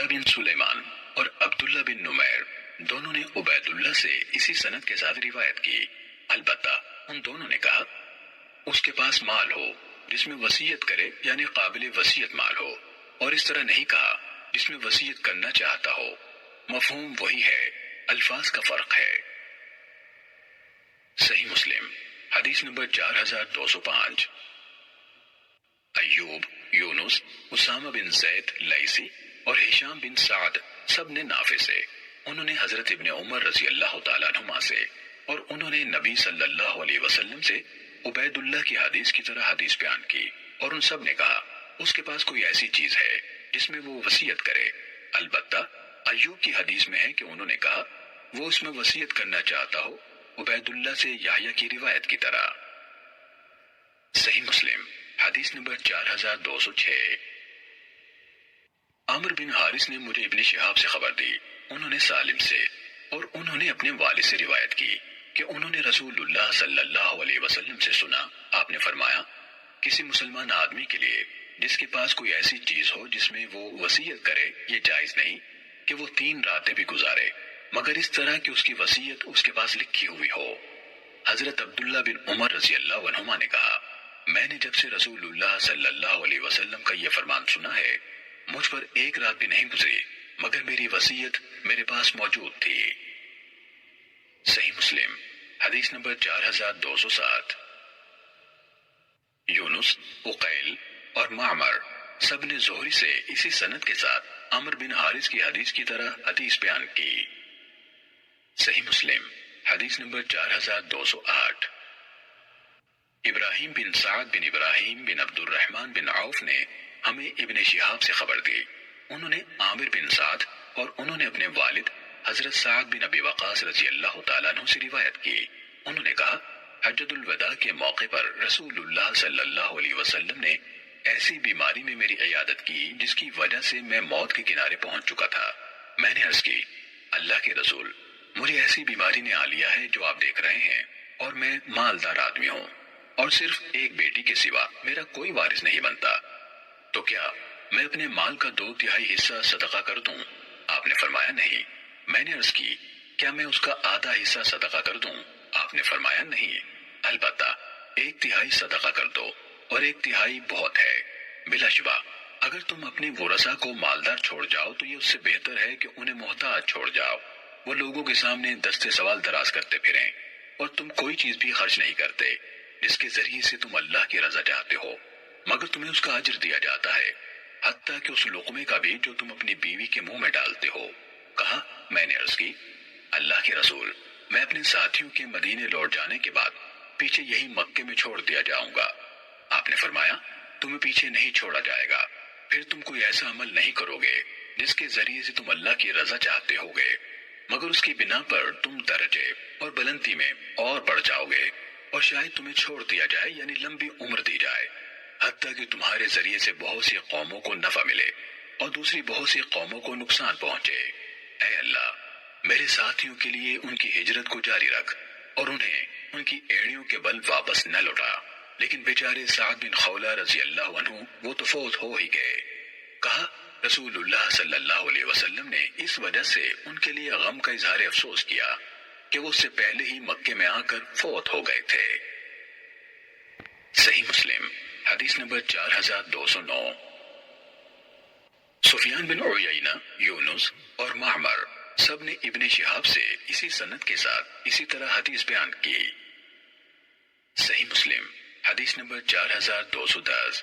بن سلیمان اور عبداللہ بن نمیر دونوں نے عبید اللہ سے اسی سند کے ساتھ روایت کی، البتہ ان دونوں نے کہا اس کے پاس مال ہو جس میں وصیت کرے، یعنی قابل وصیت مال ہو، اور اس طرح نہیں کہا جس میں وصیت کرنا چاہتا ہو۔ مفہوم وہی ہے، الفاظ کا فرق ہے۔ صحیح مسلم حدیث نمبر 4205۔ ایوب، یونس، اسامہ بن زید لیثی اور ہشام بن سعد سب نے نافع سے، انہوں نے حضرت ابن عمر رضی اللہ تعالیٰ عنہما سے، اور انہوں نے نبی صلی اللہ علیہ وسلم سے عبید اللہ کی حدیث کی طرح حدیث بیان کی، اور ان سب نے کہا اس کے پاس کوئی ایسی چیز ہے جس میں وہ وصیت کرے۔ البتہ ایوب کی حدیث میں ہے کہ انہوں نے کہا وہ اس میں وصیت کرنا چاہتا ہو، عبید اللہ سے یحییٰ کی روایت کی طرح۔ صحیح مسلم حدیث نمبر 4206۔ عامر بن حارث نے مجھے ابن شہاب سے خبر دی، انہوں نے سالم سے، اور انہوں نے اپنے والد سے روایت کی کہ انہوں نے رسول اللہ صلی اللہ علیہ وسلم سے سنا، آپ نے فرمایا کسی مسلمان آدمی کے لیے جس کے پاس کوئی ایسی چیز ہو جس میں وہ وصیت کرے، یہ جائز نہیں کہ وہ 3 راتیں بھی گزارے مگر اس طرح کہ اس کی وصیت اس کے پاس لکھی ہوئی ہو۔ حضرت عبداللہ بن عمر رضی اللہ عنہما نے کہا میں نے جب سے رسول اللہ صلی اللہ علیہ وسلم کا یہ فرمان سنا ہے، مجھ پر 1 رات بھی نہیں گزری مگر میری وصیت میرے پاس موجود تھی۔ صحیح مسلم حدیث نمبر 4207۔ یونس، عقیل اور معمر سب نے زہری سے اسی سند کے ساتھ عمر بن حارث کی حدیث کی طرح حدیث بیان کی۔ صحیح مسلم حدیث نمبر 4208۔ ابراہیم بن سعد بن ابراہیم بن عبد الرحمن بن عوف نے ہمیں ابن شہاب سے خبر دی، انہوں نے عامر بن سعد اور انہوں نے اپنے والد حضرت سعد بن ابی وقاص رضی اللہ تعالیٰ عنہ سے روایت کی، انہوں نے کہا حجۃ الوداع کے موقع پر رسول اللہ صلی اللہ علیہ وسلم نے ایسی بیماری میں میری عیادت کی جس کی وجہ سے میں موت کے کنارے پہنچ چکا تھا۔ میں نے عرض کی اللہ کے رسول، مجھے ایسی بیماری نے آ لیا ہے جو آپ دیکھ رہے ہیں، اور میں مالدار آدمی ہوں اور صرف ایک بیٹی کے سوا میرا کوئی وارث نہیں بنتا، تو کیا میں اپنے مال کا 2/3 حصہ صدقہ کر دوں؟ آپ نے فرمایا نہیں۔ میں نے عرض کی کیا میں اس کا آدھا حصہ صدقہ کر دوں؟ آپ نے فرمایا نہیں، البتہ 1/3 صدقہ کر دو، اور 1/3 بہت ہے۔ بلا شبہ اگر تم اپنے ورثاء کو مالدار چھوڑ جاؤ تو یہ اس سے بہتر ہے کہ انہیں محتاج چھوڑ جاؤ، وہ لوگوں کے سامنے دستے سوال دراز کرتے پھریں، اور تم کوئی چیز بھی خرچ نہیں کرتے جس کے ذریعے سے تم اللہ کی رضا چاہتے ہو، مگر تمہیں اس کا اجر دیا جاتا ہے، حتیٰ کہ اس لقمے کا بھی جو تم اپنی بیوی کے منہ میں ڈالتے ہو۔ کہا میں نے عرض کی اللہ کے رسول، میں اپنے ساتھیوں کے مدینے لوٹ جانے کے بعد پیچھے یہی مکے میں چھوڑ دیا جاؤں گا۔ آپ نے فرمایا تمہیں پیچھے نہیں چھوڑا جائے گا، پھر تم کوئی ایسا عمل نہیں کرو گے جس کے ذریعے سے تم اللہ کی رضا چاہتے ہوگے، مگر اس کی بنا پر تم درجے اور بلندی میں اور بڑھ جاؤ گے، اور شاید تمہیں چھوڑ دیا جائے یعنی لمبی عمر دی جائے، حتیٰ کہ تمہارے ذریعے سے بہت سی قوموں کو نفع ملے اور دوسری بہت سی قوموں کو نقصان پہنچے۔ اے اللہ میرے ساتھیوں کے لیے ان کی ہجرت کو جاری رکھ اور انہیں ان کی ایڑیوں کے بل واپس نہ لوٹا، لیکن بیچارے سعد بن خولہ رضی اللہ عنہ وہ تو فوت ہو ہی گئے۔ کہا رسول اللہ صلی اللہ علیہ وسلم نے اس وجہ سے ان کے لیے غم کا اظہار افسوس کیا کہ وہ اس سے پہلے ہی مکے میں آ کر فوت ہو گئے تھے۔ صحیح مسلم حدیث نمبر 4209۔ سفیان بن عیینہ، یونس اور معمر سب نے ابن شہاب سے اسی سند کے ساتھ اسی طرح حدیث بیان کی۔ صحیح مسلم حدیث نمبر 4210۔